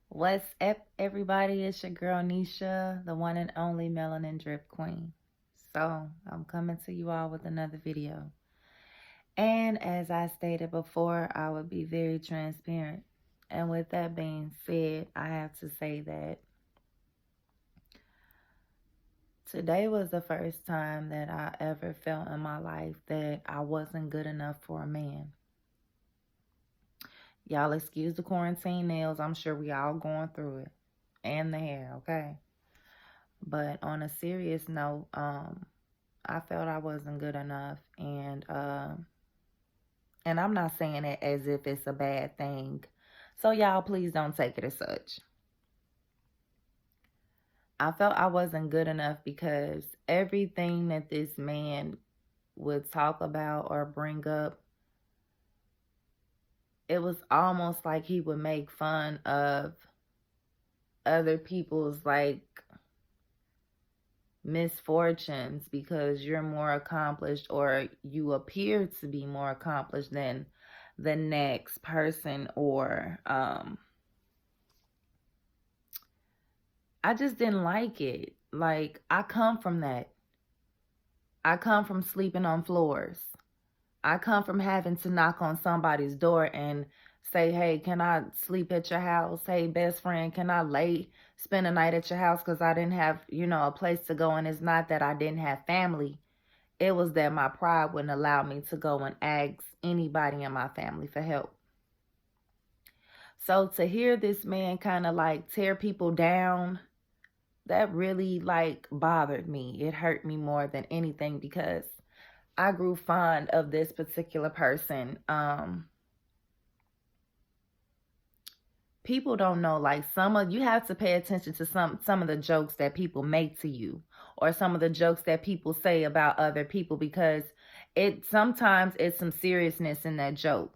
What's up, everybody? It's your girl Nisha, the one and only Melanin Drip Queen. So, I'm coming to you all with another video. And as I stated before, I would be very transparent. And with that being said, I have to say that today was the first time that I ever felt in my life that I wasn't good enough for a man. Y'all excuse the quarantine nails. I'm sure we all going through it. And the hair, okay? But on a serious note, I felt I wasn't good enough, and I'm not saying it as if it's a bad thing. So y'all, please don't take it as such. I felt I wasn't good enough because everything that this man would talk about or bring up, it was almost like he would make fun of other people's misfortunes because you're more accomplished or you appear to be more accomplished than the next person, or I just didn't like it. Like, I come from that. I come from sleeping on floors. I come from having to knock on somebody's door and say, hey, can I sleep at your house? Hey, best friend, can I spend a night at your house? Because I didn't have, a place to go. And it's not that I didn't have family. It was that my pride wouldn't allow me to go and ask anybody in my family for help. So to hear this man kind of tear people down, that really bothered me. It hurt me more than anything because I grew fond of this particular person. People don't know, you have to pay attention to some of the jokes that people make to you, or some of the jokes that people say about other people, because sometimes it's some seriousness in that joke.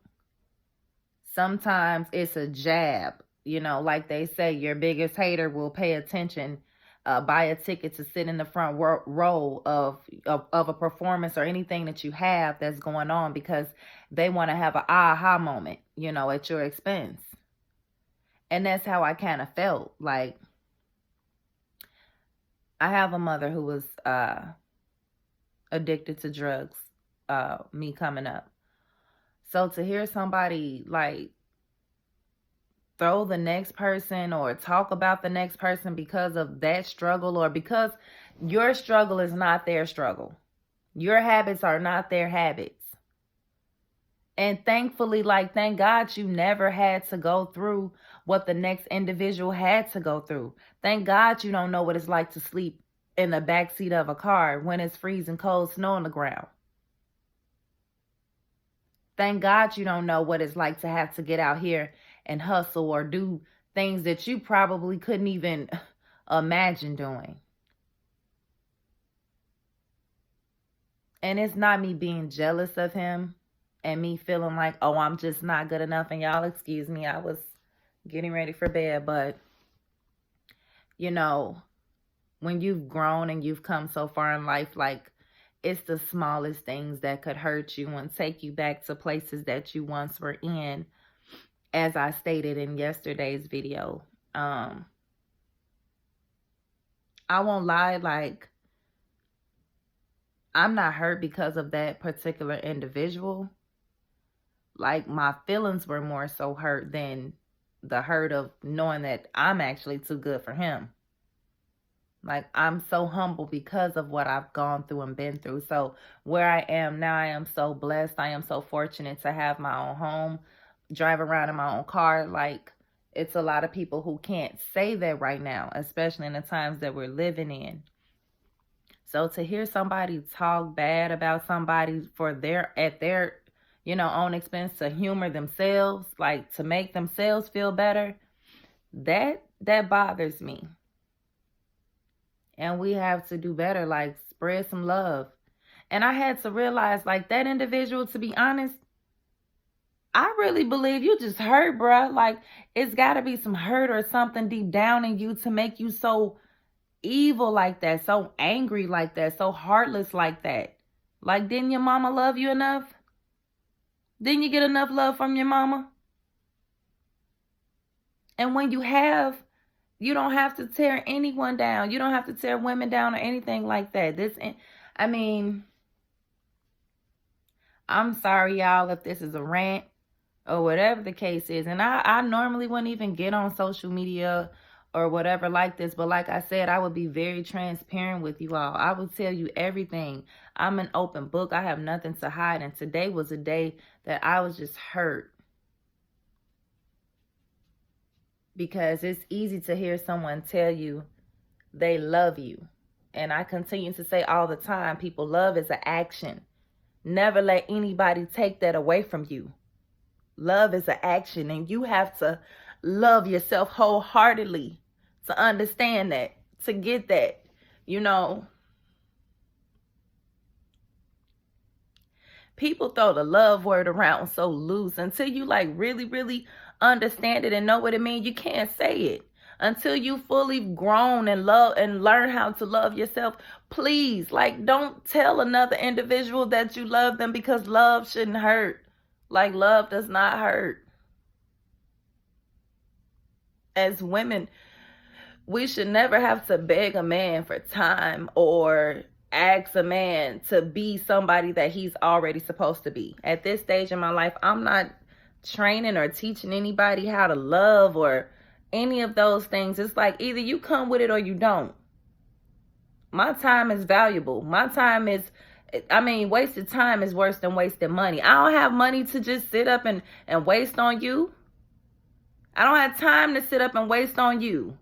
Sometimes it's a jab, like they say, your biggest hater will pay attention, buy a ticket to sit in the front row of a performance or anything that you have that's going on, because they want to have an aha moment, at your expense. And that's how I kind of felt. Like, I have a mother who was addicted to drugs, me coming up. So to hear somebody throw the next person or talk about the next person because of that struggle, or because your struggle is not their struggle. Your habits are not their habits. And thankfully, thank God you never had to go through what the next individual had to go through. Thank God you don't know what it's like to sleep in the backseat of a car when it's freezing cold snow on the ground. Thank God you don't know what it's like to have to get out here and hustle or do things that you probably couldn't even imagine doing. And it's not me being jealous of him and me feeling like, oh, I'm just not good enough. And y'all excuse me, I was getting ready for bed. But, when you've grown and you've come so far in life, it's the smallest things that could hurt you and take you back to places that you once were in. As I stated in yesterday's video, I won't lie, I'm not hurt because of that particular individual. My feelings were more so hurt than the hurt of knowing that I'm actually too good for him. I'm so humble because of what I've gone through and been through. So where I am now, I am so blessed. I am so fortunate to have my own home, drive around in my own car. It's a lot of people who can't say that right now, especially in the times that we're living in. So to hear somebody talk bad about somebody at their own expense, to humor themselves, to make themselves feel better, that bothers me. And we have to do better, spread some love. And I had to realize, that individual, to be honest, I really believe you just hurt, bruh. It's got to be some hurt or something deep down in you to make you so evil like that, so angry like that, so heartless like that. Didn't your mama love you enough? Didn't you get enough love from your mama? And when you have, you don't have to tear anyone down. You don't have to tear women down or anything like that. I mean, I'm sorry, y'all, if this is a rant or whatever the case is. And I normally wouldn't even get on social media or whatever like this. But like I said, I would be very transparent with you all. I would tell you everything. I'm an open book. I have nothing to hide. And today was a day that I was just hurt. Because it's easy to hear someone tell you they love you. And I continue to say all the time, people, love is an action. Never let anybody take that away from you. Love is an action, and you have to love yourself wholeheartedly to understand that, to get that. You know, people throw the love word around so loose until you like really, really understand it and know what it means. You can't say it until you fully grown and love and learn how to love yourself. Please, like, don't tell another individual that you love them, because love shouldn't hurt. Like, love does not hurt. As women, we should never have to beg a man for time or ask a man to be somebody that he's already supposed to be. At this stage in my life, I'm not training or teaching anybody how to love or any of those things. It's like either you come with it or you don't. My time is valuable. My time is, wasted time is worse than wasted money. I don't have money to just sit up and waste on you. I don't have time to sit up and waste on you.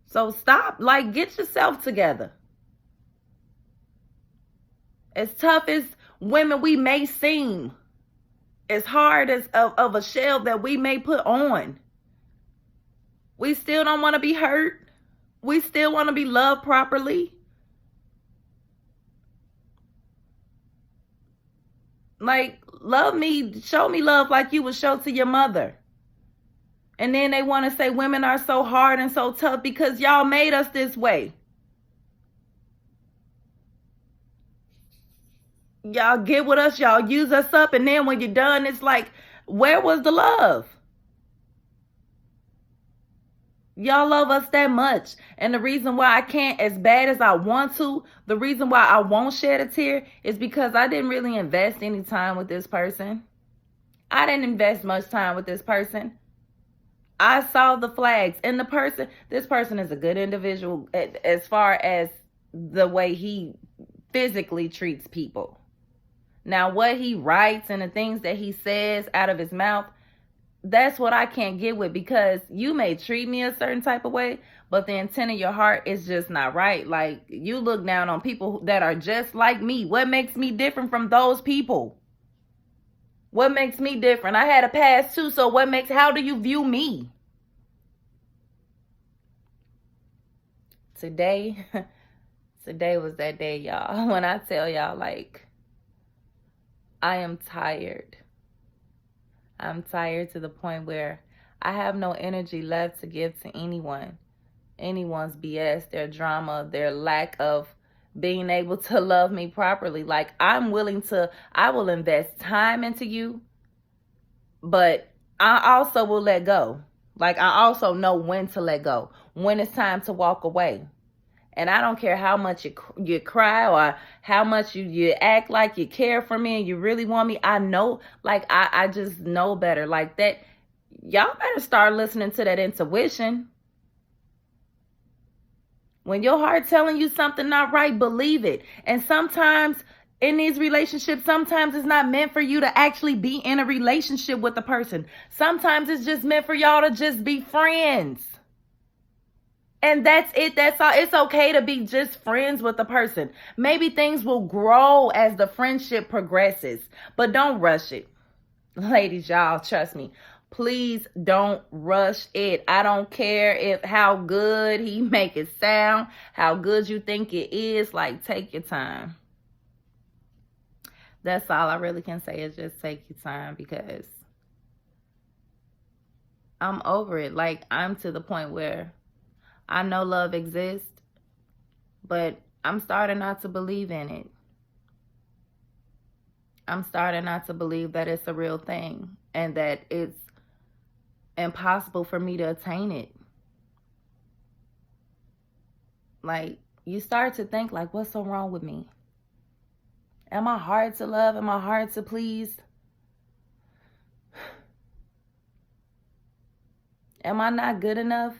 So stop, like, get yourself together. As tough as women we may seem, as hard as of a shell that we may put on, we still don't want to be hurt. We still want to be loved properly. Like, love me, show me love like you would show to your mother. And then they want to say women are so hard and so tough because y'all made us this way. Y'all get with us, y'all use us up, and then when you're done, it's like, where was the love? Y'all love us that much. And the reason why I can't, as bad as I want to, the reason why I won't shed a tear is because I didn't really invest any time with this person. I didn't invest much time with this person. I saw the flags, and this person is a good individual as far as the way he physically treats people. Now, what he writes and the things that he says out of his mouth, that's what I can't get with, because you may treat me a certain type of way, but the intent of your heart is just not right. Like, you look down on people that are just like me. What makes me different from those people? What makes me different? I had a past too, so how do you view me? Today was that day, y'all, when I tell y'all, like, I am tired. I'm tired to the point where I have no energy left to give to anyone. Anyone's BS, their drama, their lack of being able to love me properly. Like, I will invest time into you, but I also will let go. Like, I also know when to let go, when it's time to walk away. And I don't care how much you cry or how much you act like you care for me and you really want me. I know, like, I just know better. Like that, y'all better start listening to that intuition. When your heart telling you something not right, believe it. And sometimes in these relationships, sometimes it's not meant for you to actually be in a relationship with a person. Sometimes it's just meant for y'all to just be friends. And that's it. That's all. It's okay to be just friends with a person. Maybe things will grow as the friendship progresses, but don't rush it. Ladies, y'all, trust me. Please don't rush it. I don't care how good he make it sound, how good you think it is. Like, take your time. That's all I really can say, is just take your time, because I'm over it. Like, I'm to the point where I know love exists, but I'm starting not to believe in it. I'm starting not to believe that it's a real thing and that it's impossible for me to attain it. Like, you start to think, like, what's so wrong with me? Am I hard to love? Am I hard to please? Am I not good enough?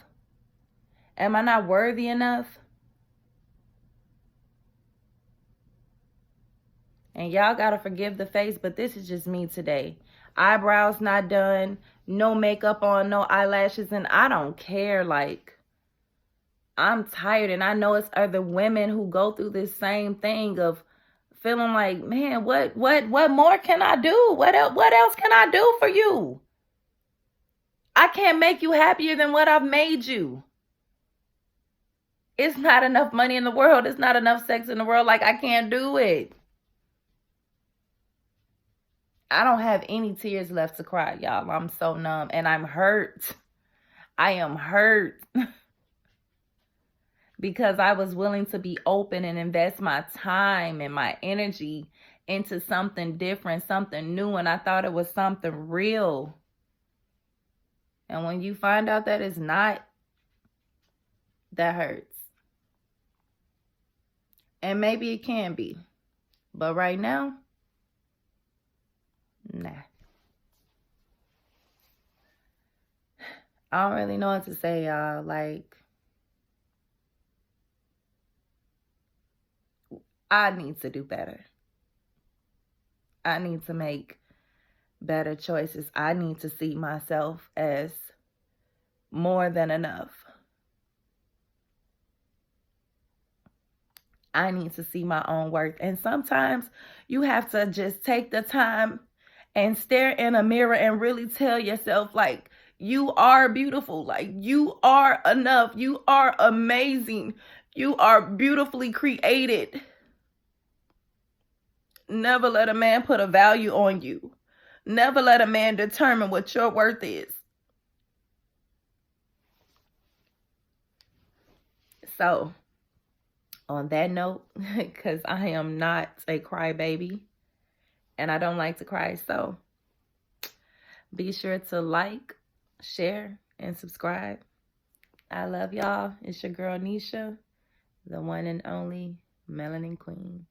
Am I not worthy enough? And y'all gotta forgive the face, but this is just me today. Eyebrows not done, no makeup on, no eyelashes, and I don't care. Like, I'm tired, and I know it's other women who go through this same thing of feeling like, man, what more can I do? What else can I do for you? I can't make you happier than what I've made you. It's not enough money in the world. It's not enough sex in the world. Like, I can't do it. I don't have any tears left to cry, y'all. I'm so numb, and I'm hurt. I am hurt because I was willing to be open and invest my time and my energy into something different, something new, and I thought it was something real. And when you find out that it's not, that hurts. And maybe it can be. But right now, nah. I don't really know what to say, y'all. Like, I need to do better. I need to make better choices. I need to see myself as more than enough. I need to see my own worth. And sometimes you have to just take the time and stare in a mirror and really tell yourself, like, you are beautiful. Like, you are enough. You are amazing. You are beautifully created. Never let a man put a value on you. Never let a man determine what your worth is. So, on that note, because I am not a crybaby and I don't like to cry, so be sure to like, share, and subscribe. I love y'all. It's your girl Nisha, the one and only Melanin Queen.